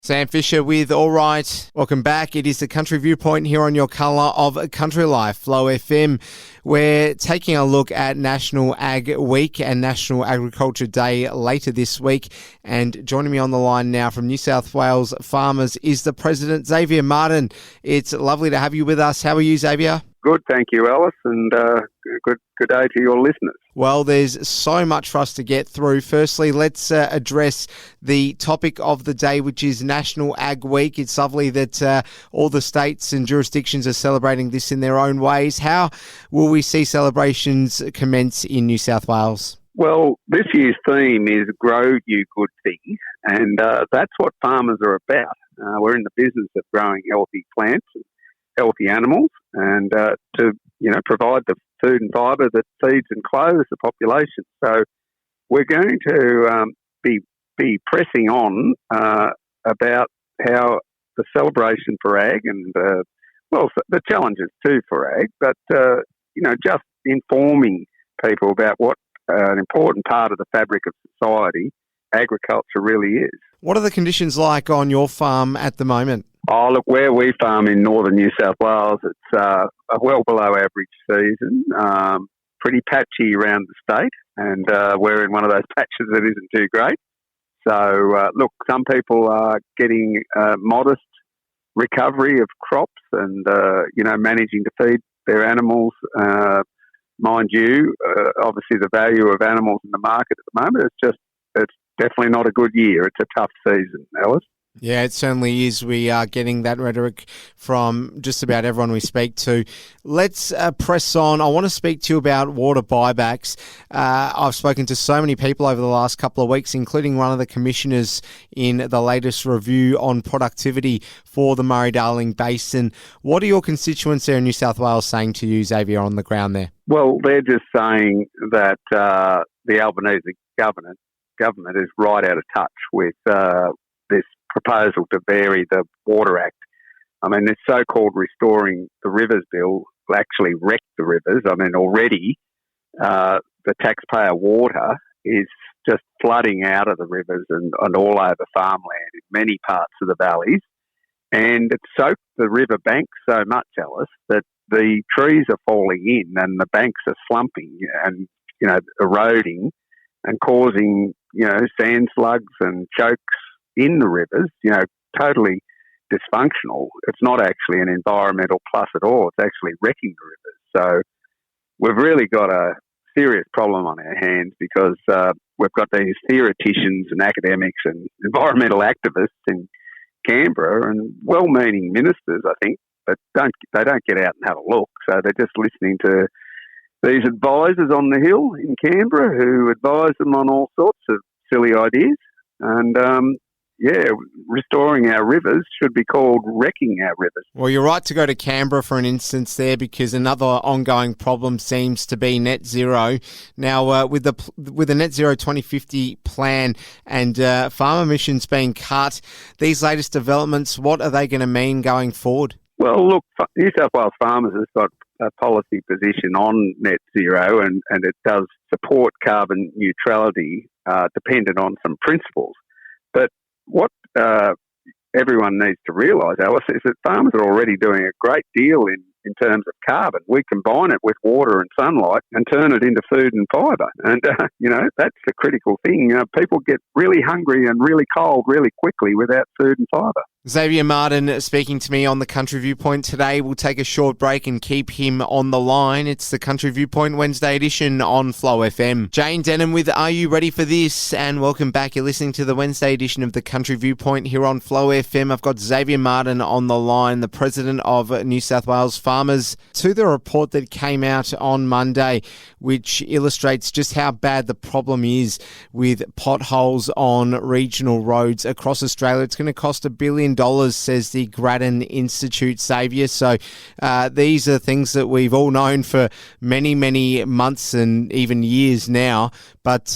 Sam Fisher with All Right. Welcome back. It is the Country Viewpoint here on your colour of Country Life, Flow FM. We're taking a look at National Ag Week and National Agriculture Day later this week. And joining me on the line now from New South Wales Farmers is the President, Xavier Martin. It's lovely to have you with us. How are you, Xavier? Good, thank you, Alice, and good day to your listeners. Well, there's so much for us to get through. Firstly, let's address the topic of the day, which is National Ag Week. It's lovely that all the states and jurisdictions are celebrating this in their own ways. How will we see celebrations commence in New South Wales? Well, this year's theme is Grow You Good Things, and that's what farmers are about. We're in the business of growing healthy plants and healthy animals, and to provide the food and fibre that feeds and clothes the population. So we're going to be pressing on about how the celebration for ag and the challenges too for ag, but just informing people about what an important part of the fabric of society agriculture really is. What are the conditions like on your farm at the moment? Oh, look, where we farm in northern New South Wales, it's a well below average season, pretty patchy around the state, and we're in one of those patches that isn't too great. So, look, some people are getting modest recovery of crops and, managing to feed their animals. Mind you, obviously the value of animals in the market at the moment, it's definitely not a good year. It's a tough season, Alice. Yeah, it certainly is. We are getting that rhetoric from just about everyone we speak to. Let's press on. I want to speak to you about water buybacks. I've spoken to so many people over the last couple of weeks, including one of the commissioners in the latest review on productivity for the Murray-Darling Basin. What are your constituents there in New South Wales saying to you, Xavier, on the ground there? Well, they're just saying that the Albanese government is right out of touch with this proposal to vary the Water Act. I mean, this so-called Restoring the Rivers bill will actually wreck the rivers. I mean, already the taxpayer water is just flooding out of the rivers and all over farmland in many parts of the valleys. And it's soaked the river banks so much, Alice, that the trees are falling in and the banks are slumping and, eroding and causing, sand slugs and chokes in the rivers, totally dysfunctional. It's not actually an environmental plus at all. It's actually wrecking the rivers. So we've really got a serious problem on our hands because we've got these theoreticians and academics and environmental activists in Canberra and well-meaning ministers, I think, but they don't get out and have a look. So they're just listening to these advisors on the Hill in Canberra who advise them on all sorts of silly ideas. And restoring our rivers should be called wrecking our rivers. Well, you're right to go to Canberra for an instance there because another ongoing problem seems to be net zero. Now, with the net zero 2050 plan and farm emissions being cut, these latest developments, what are they going to mean going forward? Well, look, New South Wales Farmers has got a policy position on net zero and it does support carbon neutrality dependent on some principles. But what everyone needs to realise, Alice, is that farmers are already doing a great deal in terms of carbon. We combine it with water and sunlight and turn it into food and fibre. And, that's the critical thing. People get really hungry and really cold really quickly without food and fibre. Xavier Martin speaking to me on the Country Viewpoint today. We'll take a short break and keep him on the line. It's the Country Viewpoint Wednesday edition on Flow FM. Jane Denham with Are You Ready for This? And welcome back. You're listening to the Wednesday edition of the Country Viewpoint here on Flow FM. I've got Xavier Martin on the line, the President of New South Wales Farmers, to the report that came out on Monday, which illustrates just how bad the problem is with potholes on regional roads across Australia. It's going to cost $1 billion, says the Grattan Institute, Xavier. So these are things that we've all known for many, many months and even years now. But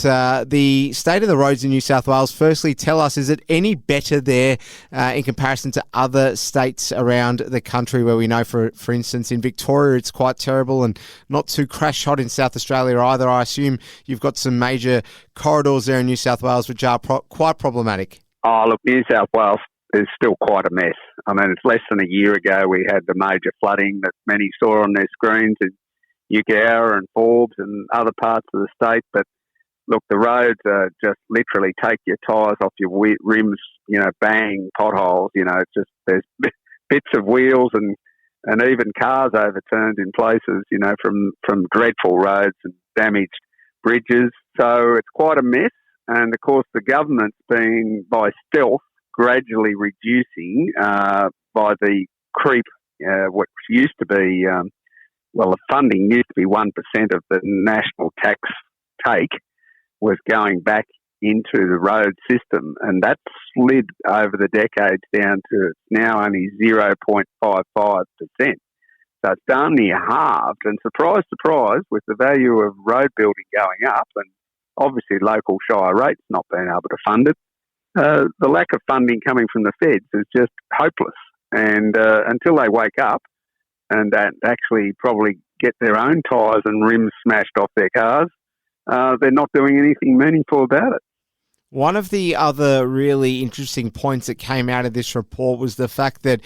the state of the roads in New South Wales, firstly, tell us, is it any better there in comparison to other states around the country where we know, for instance, in Victoria, it's quite terrible and not too crash hot in South Australia either. I assume you've got some major corridors there in New South Wales which are quite problematic. Oh, look, New South Wales is still quite a mess. I mean, it's less than a year ago we had the major flooding that many saw on their screens in Ugower and Forbes and other parts of the state. But look, the roads are just literally take your tyres off your rims, bang, potholes. It's just there's bits of wheels and even cars overturned in places, from dreadful roads and damaged bridges. So it's quite a mess. And of course, the government's been by stealth gradually reducing by the creep, what used to be, the funding used to be 1% of the national tax take was going back into the road system, and that slid over the decades down to now only 0.55%. So it's darn near halved, and surprise, surprise, with the value of road building going up and obviously local shire rates not being able to fund it, the lack of funding coming from the feds is just hopeless. And until they wake up and actually probably get their own tyres and rims smashed off their cars, they're not doing anything meaningful about it. One of the other really interesting points that came out of this report was the fact that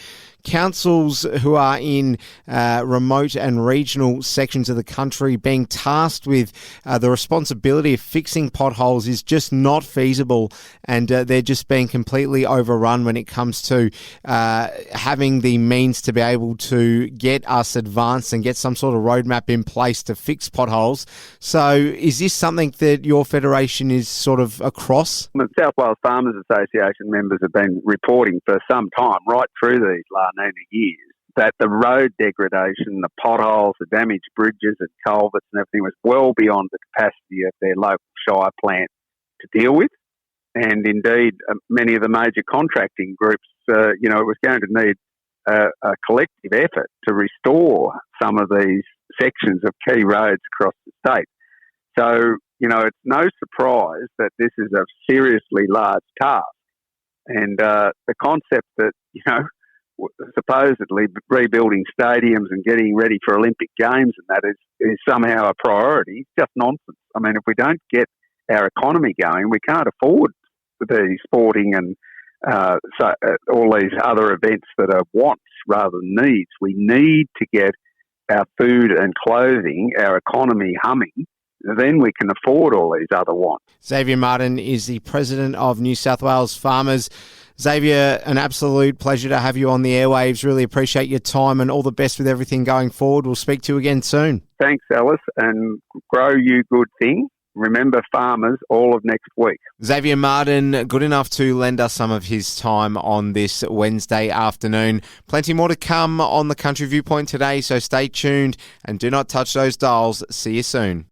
councils who are in remote and regional sections of the country being tasked with the responsibility of fixing potholes is just not feasible, and they're just being completely overrun when it comes to having the means to be able to get us advanced and get some sort of roadmap in place to fix potholes. So is this something that your federation is sort of across? The South Wales Farmers Association members have been reporting for some time, right through these La Nina years, that the road degradation, the potholes, the damaged bridges and culverts and everything was well beyond the capacity of their local shire plant to deal with. And indeed, many of the major contracting groups, it was going to need a collective effort to restore some of these sections of key roads across the state. So, it's no surprise that this is a seriously large task. And the concept that, supposedly rebuilding stadiums and getting ready for Olympic Games and that is somehow a priority, it's just nonsense. I mean, if we don't get our economy going, we can't afford the sporting and all these other events that are wants rather than needs. We need to get our food and clothing, our economy humming. Then we can afford all these other wants. Xavier Martin is the president of New South Wales Farmers. Xavier, an absolute pleasure to have you on the airwaves. Really appreciate your time and all the best with everything going forward. We'll speak to you again soon. Thanks, Alice, and grow you good thing. Remember farmers all of next week. Xavier Martin, good enough to lend us some of his time on this Wednesday afternoon. Plenty more to come on the Country Viewpoint today, so stay tuned and do not touch those dials. See you soon.